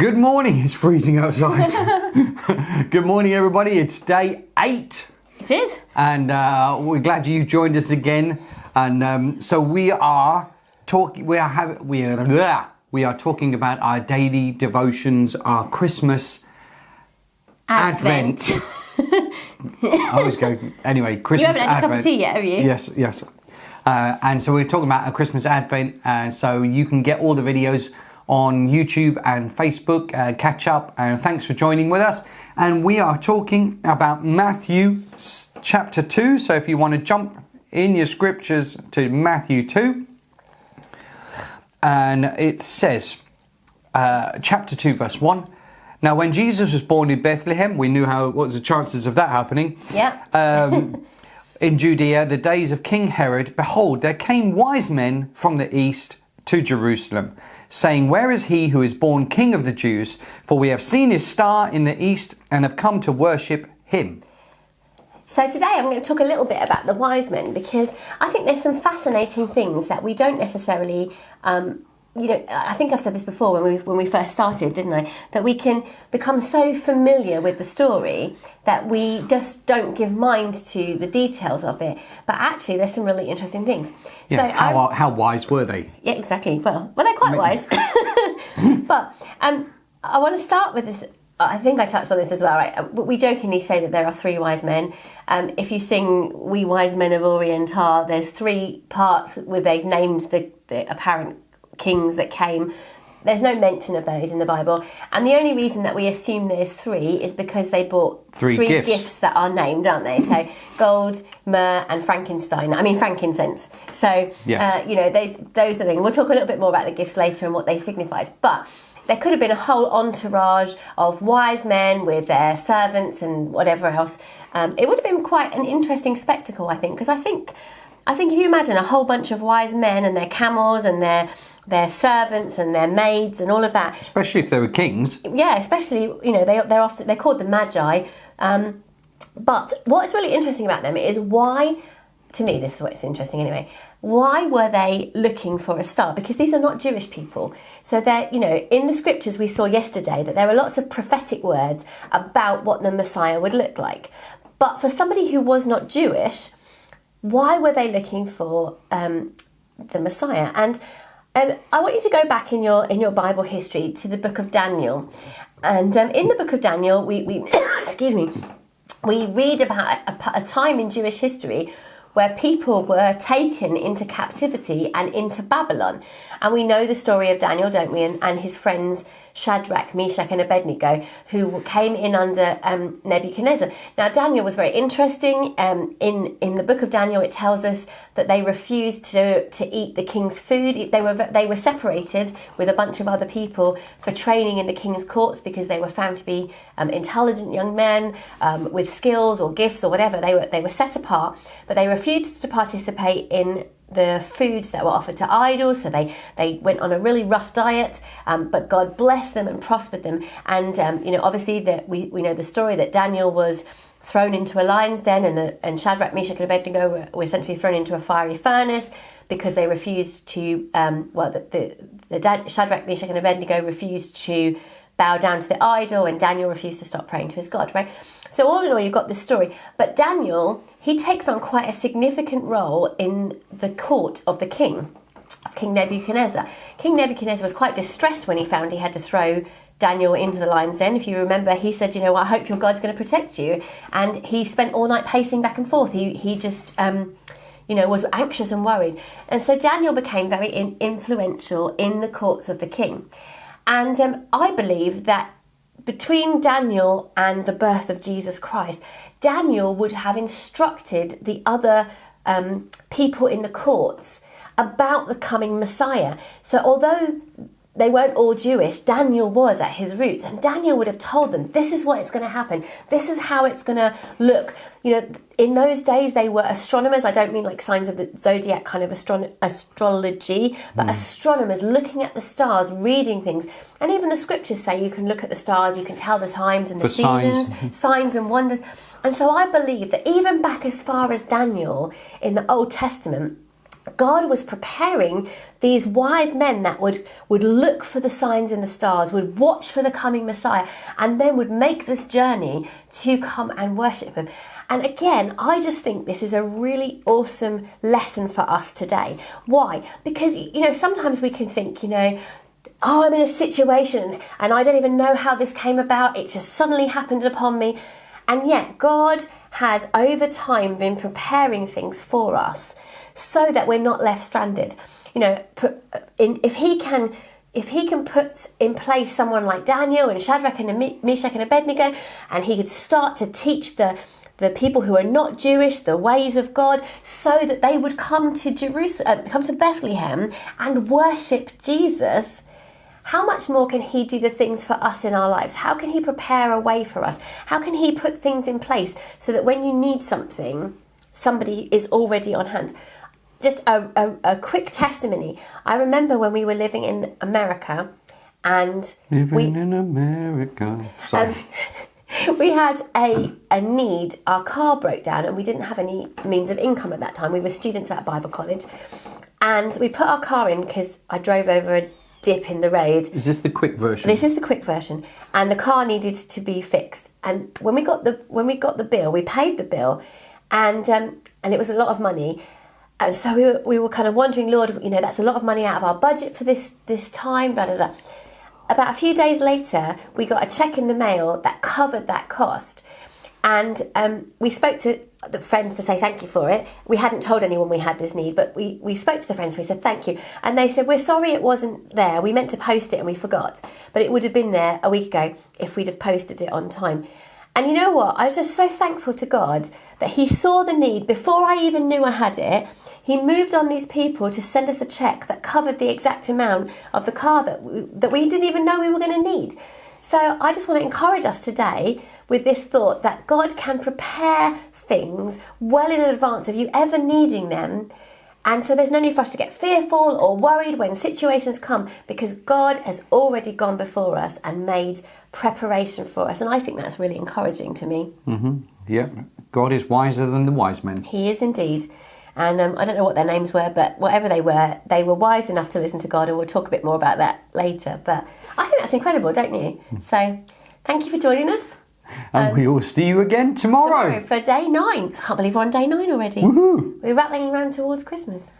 Good morning. It's freezing outside. Good morning, everybody. It's day 8. It is. And we're glad you joined us again. And so we are talking. We are talking about our daily devotions, our Christmas Advent. I was going anyway. Christmas You haven't had Advent. a cup of tea yet, have you? Yes. And so we're talking about a Christmas Advent. And so you can get all the videos on YouTube and Facebook. Catch up. And thanks for joining with us. And we are talking about Matthew chapter 2. So if you want to jump in your scriptures to Matthew 2. And it says, chapter 2, verse 1. Now, when Jesus was born in Bethlehem, we knew what was the chances of that happening. Yeah. In Judea, the days of King Herod, behold, there came wise men from the east to Jerusalem, saying, where is he who is born King of the Jews? For we have seen his star in the east and have come to worship him. So today I'm going to talk a little bit about the wise men, because I think there's some fascinating things that we don't necessarily I think I've said this before when we first started, didn't I? That we can become so familiar with the story that we just don't give mind to the details of it. But actually, there's some really interesting things. Yeah, so how wise were they? Yeah, exactly. Well, they're quite wise. But I want to start with this. I think I touched on this as well, right? We jokingly say that there are 3 wise men. If you sing "We Wise Men of Orient Are," there's 3 parts where they've named the apparent kings that came. There's no mention of those in the Bible, and the only reason that we assume there's 3 is because they bought 3 gifts that are named, aren't they? So gold, myrrh, and frankincense. So yes. Those are things. We'll talk a little bit more about the gifts later and what they signified. But there could have been a whole entourage of wise men with their servants and whatever else. It would have been quite an interesting spectacle, I think, because I think if you imagine a whole bunch of wise men and their camels and their servants and their maids and all of that, especially if they were kings. Yeah, especially they're called the Magi. But what's really interesting about them is why. To me, this is what's interesting anyway. Why were they looking for a star? Because these are not Jewish people. So they're, in the scriptures we saw yesterday that there are lots of prophetic words about what the Messiah would look like. But for somebody who was not Jewish, why were they looking for the Messiah? And I want you to go back in your Bible history to the book of Daniel. And in the book of Daniel, we excuse me, we read about a time in Jewish history where people were taken into captivity and into Babylon. And we know the story of Daniel, don't we? And his friends Shadrach, Meshach and Abednego, who came in under Nebuchadnezzar. Now, Daniel was very interesting. In the book of Daniel, it tells us that they refused to eat the king's food. They were separated with a bunch of other people for training in the king's courts because they were found to be intelligent young men with skills or gifts or whatever. They were set apart, but they refused to participate in the foods that were offered to idols, so they went on a really rough diet, but God blessed them and prospered them. And obviously that we know the story that Daniel was thrown into a lion's den, and Shadrach, Meshach and Abednego were essentially thrown into a fiery furnace because they refused to Shadrach, Meshach and Abednego refused to bow down to the idol, and Daniel refused to stop praying to his God, right? So all in all, you've got this story. But Daniel, he takes on quite a significant role in the court of the king, of King Nebuchadnezzar. King Nebuchadnezzar was quite distressed when he found he had to throw Daniel into the lion's den. If you remember, he said, I hope your God's going to protect you. And he spent all night pacing back and forth. He just, was anxious and worried. And so Daniel became very influential in the courts of the king. And I believe that between Daniel and the birth of Jesus Christ, Daniel would have instructed the other people in the courts about the coming Messiah. So although they weren't all Jewish, Daniel was at his roots, and Daniel would have told them, this is what's going to happen. This is how it's going to look. In those days, they were astronomers. I don't mean like signs of the zodiac kind of astrology, but astronomers looking at the stars, reading things. And even the scriptures say you can look at the stars, you can tell the times and the seasons, signs and wonders. And so I believe that even back as far as Daniel in the Old Testament, God was preparing these wise men that would look for the signs in the stars, would watch for the coming Messiah, and then would make this journey to come and worship him. And again, I just think this is a really awesome lesson for us today. Why? Because, sometimes we can think, oh, I'm in a situation and I don't even know how this came about. It just suddenly happened upon me. And yet God has over time been preparing things for us so that we're not left stranded. If he can put in place someone like Daniel and Shadrach and Meshach and Abednego, and he could start to teach the people who are not Jewish the ways of God, so that they would come to come to Bethlehem and worship Jesus, how much more can he do the things for us in our lives? How can he prepare a way for us? How can he put things in place so that when you need something, somebody is already on hand? Just a quick testimony. I remember when we were living in America, and in America. Sorry. We had a need. Our car broke down and we didn't have any means of income at that time. We were students at Bible college, and we put our car in because I drove over a dip in the road. Is this the quick version? This is the quick version, and the car needed to be fixed. And when we got the bill, we paid the bill, and it was a lot of money. And so we were kind of wondering, Lord, that's a lot of money out of our budget for this time. Blah, blah, blah. About a few days later, we got a cheque in the mail that covered that cost. And we spoke to the friends to say thank you for it. We hadn't told anyone we had this need, but we spoke to the friends, we said thank you. And they said, we're sorry it wasn't there. We meant to post it and we forgot. But it would have been there a week ago if we'd have posted it on time. And you know what? I was just so thankful to God that he saw the need before I even knew I had it. He moved on these people to send us a cheque that covered the exact amount of the car that we didn't even know we were going to need. So I just want to encourage us today with this thought that God can prepare things well in advance of you ever needing them. And so there's no need for us to get fearful or worried when situations come, because God has already gone before us and made preparation for us. And I think that's really encouraging to me. Mm-hmm. Yeah, God is wiser than the wise men. He is indeed. And I don't know what their names were, but whatever they were wise enough to listen to God, and we'll talk a bit more about that later. But I think that's incredible, don't you? So thank you for joining us. And we will see you again tomorrow. For day 9. I can't believe we're on day 9 already. Woohoo! We're rattling around towards Christmas.